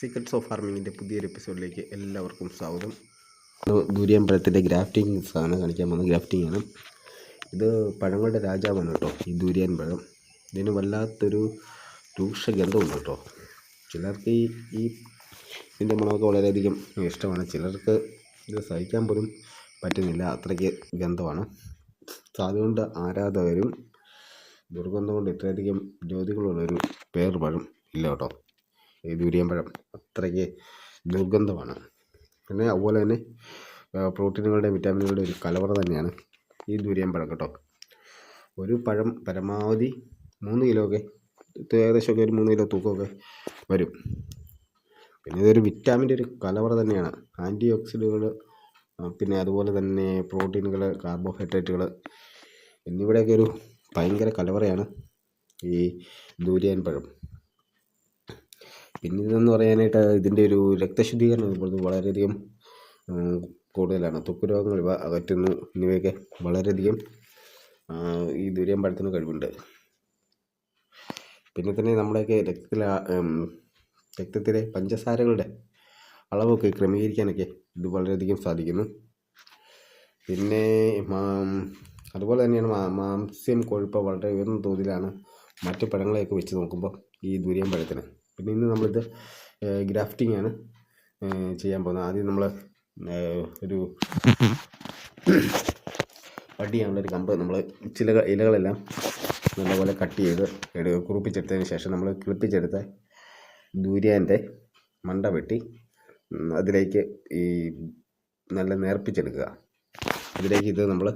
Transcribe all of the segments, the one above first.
Secrets of ഫാർമിങ്ങിൻ്റെ പുതിയൊരു എപ്പിസോഡിലേക്ക് എല്ലാവർക്കും സ്വാഗതം. ദൂരിയമ്പഴത്തിൻ്റെ ഗ്രാഫ്റ്റിംഗ്സ് ആണ് കാണിക്കാൻ പോകുന്നത്. ഗ്രാഫ്റ്റിംഗ് ആണ്. ഇത് പഴങ്ങളുടെ രാജാവാണ് കേട്ടോ, ഈ ദൂരിയൻ പഴം. ഇതിന് വല്ലാത്തൊരു രൂക്ഷഗന്ധമുണ്ട് കേട്ടോ. ചിലർക്ക് ഈ ഇതിൻ്റെ മണമൊക്കെ വളരെയധികം ഇഷ്ടമാണ്, ചിലർക്ക് ഇത് സഹിക്കാൻ പോലും പറ്റുന്നില്ല, അത്രയ്ക്ക് ഗന്ധമാണ്. അതുകൊണ്ട് ആരാധകരും ദുർഗന്ധം കൊണ്ട് ഇത്രയധികം ജ്യോതികളുള്ളൊരു പഴം ഇല്ല കേട്ടോ. ഈ ദൂരിയമ്പഴം അത്രയ്ക്ക് ദുർഗന്ധമാണ്. പിന്നെ അതുപോലെ തന്നെ പ്രോട്ടീനുകളുടെയും വിറ്റാമിനുകളുടെയും ഒരു കലവറ തന്നെയാണ് ഈ ദൂരിയമ്പഴം കേട്ടോ. ഒരു പഴം പരമാവധി 3 കിലോ ഒക്കെ, ഏകദേശമൊക്കെ ഒരു 3 കിലോ തൂക്കമൊക്കെ വരും. പിന്നെ ഇതൊരു വിറ്റാമിൻ്റെ ഒരു കലവറ തന്നെയാണ്. ആൻറ്റി ഓക്സിഡുകൾ, പിന്നെ അതുപോലെ തന്നെ പ്രോട്ടീനുകൾ, കാർബോഹൈഡ്രേറ്റുകൾ എന്നിവയുടെയൊക്കെ ഒരു ഭയങ്കര കലവറയാണ് ഈ ദൂരിയൻ പഴം. പിന്നെ ഇതെന്ന് പറയാനായിട്ട് ഇതിൻ്റെ ഒരു രക്തശുദ്ധീകരണം വളരെയധികം കൂടുതലാണ്. ത്വക്ക് രോഗങ്ങൾ ഇവ അകറ്റുന്നു, എന്നിവയൊക്കെ വളരെയധികം ഈ ദൂരിയൻ പഴത്തിന് കഴിവുണ്ട്. പിന്നെ തന്നെ നമ്മുടെയൊക്കെ രക്തത്തിലെ പഞ്ചസാരകളുടെ അളവൊക്കെ ക്രമീകരിക്കാനൊക്കെ ഇത് വളരെയധികം സാധിക്കുന്നു. പിന്നെ അതുപോലെ തന്നെയാണ് മാംസ്യം, കൊഴുപ്പ് വളരെ ഉയർന്ന തോതിലാണ് മറ്റു പഴങ്ങളെയൊക്കെ വെച്ച് നോക്കുമ്പോൾ ഈ ദൂരിയൻ പഴത്തിന്. പിന്നെ ഇന്ന് നമ്മളിത് ഗ്രാഫ്റ്റിംഗ് ആണ് ചെയ്യാൻ പോകുന്നത്. ആദ്യം നമ്മൾ ഒരു വടിയാണുള്ളൊരു കമ്പ്, നമ്മൾ ചില ഇലകളെല്ലാം നല്ലപോലെ കട്ട് ചെയ്ത് കുറിപ്പിച്ചെടുത്തതിന് ശേഷം നമ്മൾ കിളിപ്പിച്ചെടുത്ത ദൂരിയൻ്റെ മണ്ട വെട്ടി അതിലേക്ക് ഈ നല്ല നേർപ്പിച്ചെടുക്കുക. അതിലേക്ക് ഇത് നമ്മൾ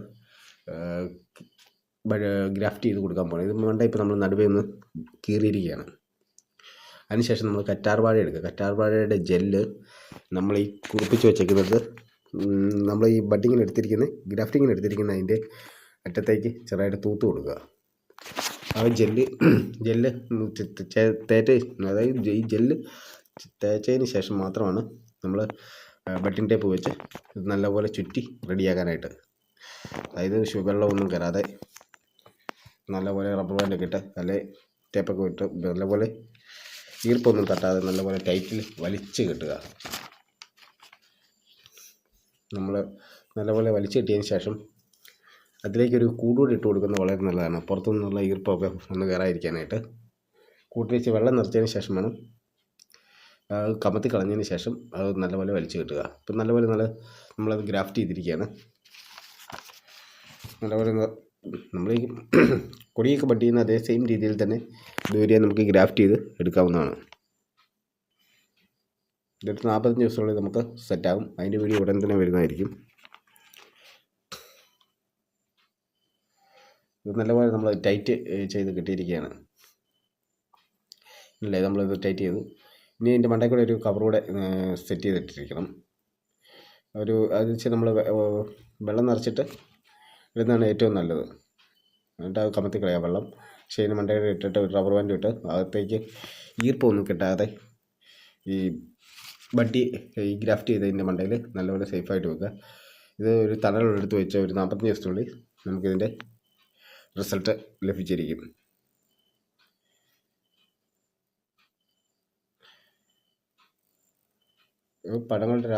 ഗ്രാഫ്റ്റ് ചെയ്ത് കൊടുക്കാൻ പോകണം. ഇത് മണ്ട ഇപ്പോൾ നമ്മൾ നടുവേ ഒന്ന് കീറിയിരിക്കുകയാണ്. അതിനുശേഷം നമ്മൾ കറ്റാർ വാഴ എടുക്കുക. കറ്റാർ വാഴയുടെ ജെല്ല് നമ്മൾ ഈ കുറിപ്പിച്ച് വെച്ചേക്കുന്നത് നമ്മൾ ഈ ബഡിങ്ങിന് ഗ്രാഫ്റ്റിങ്ങിന് എടുത്തിരിക്കുന്ന അതിൻ്റെ അറ്റത്തേക്ക് ചെറുതായിട്ട് തൂത്ത് കൊടുക്കുക. ആ ജെല്ല് അതായത് ഈ ജെല്ല് തേച്ചതിന് ശേഷം മാത്രമാണ് നമ്മൾ ബട്ടിങ് ടേപ്പ് വെച്ച് നല്ലപോലെ ചുറ്റി റെഡിയാക്കാനായിട്ട്. അതായത് വെള്ളമൊന്നും കയറാതെ നല്ലപോലെ റബ്ബർ ബാൻഡൊക്കെ ഇട്ട് അല്ലെ ടേപ്പൊക്കെ ഇട്ട് നല്ലപോലെ ഈർപ്പൊന്നും തട്ടാതെ നല്ലപോലെ ടൈറ്റിൽ വലിച്ച് കെട്ടുക. നമ്മൾ നല്ലപോലെ വലിച്ച് കെട്ടിയതിന് ശേഷം അതിലേക്കൊരു കൂടൂടെ ഇട്ട് കൊടുക്കുന്നത് വളരെ നല്ലതാണ്. പുറത്തു നിന്നുള്ള ഈർപ്പമൊക്കെ ഒന്ന് കയറാതിരിക്കാനായിട്ട്. കൂട്ടി വെച്ച് വെള്ളം നിറച്ചതിന് ശേഷം വേണം കമത്തി കളഞ്ഞതിന് ശേഷം അത് നല്ലപോലെ വലിച്ച് കെട്ടുക. ഇപ്പം നല്ലപോലെ നമ്മളത് ഗ്രാഫ്റ്റ് ചെയ്തിരിക്കുകയാണ്. നല്ലപോലെ നമ്മൾ ഈ കൊടിയൊക്കെ ബഡ് ചെയ്യുന്ന അതേ സെയിം രീതിയിൽ തന്നെ ദൂരിയൻ നമുക്ക് ഗ്രാഫ്റ്റ് ചെയ്ത് എടുക്കാവുന്നതാണ്. ഇതൊരു 45 ദിവസത്തിനുള്ളിൽ നമുക്ക് സെറ്റാകും. അതിൻ്റെ വീഡിയോ ഉടൻ തന്നെ വരുന്നതായിരിക്കും. ഇത് നല്ലപോലെ നമ്മൾ ടൈറ്റ് ചെയ്ത് കിട്ടിയിരിക്കുകയാണ് അല്ലേ. നമ്മളിത് ടൈറ്റ് ചെയ്തു. ഇനി ഇതിൻ്റെ മണ്ടയിൽ കൂടെ ഒരു കവർ കൂടെ സെറ്റ് ചെയ്തിട്ടിരിക്കണം. അത് വെച്ച് നമ്മൾ വെള്ളം നിറച്ചിട്ട് ഇടുന്നതാണ് ഏറ്റവും നല്ലത്. എന്നിട്ട് അത് കമത്തി കളയാം വെള്ളം. പക്ഷേ ഇതിന് മണ്ടയിൽ ഇട്ടിട്ട് ഒരു റബ്ബർ ബാൻഡ് ഇട്ട് അകത്തേക്ക് ഈർപ്പമൊന്നും കിട്ടാതെ ഈ ഗ്രാഫ്റ്റ് ചെയ്തതിൻ്റെ മണ്ടയിൽ നല്ലപോലെ സേഫായിട്ട് വെക്കുക. ഇത് ഒരു തണലെടുത്ത് വെച്ച ഒരു 45 ദിവസത്തിനുള്ളിൽ നമുക്കിതിൻ്റെ റിസൾട്ട് ലഭിച്ചിരിക്കും. പഴങ്ങളുടെ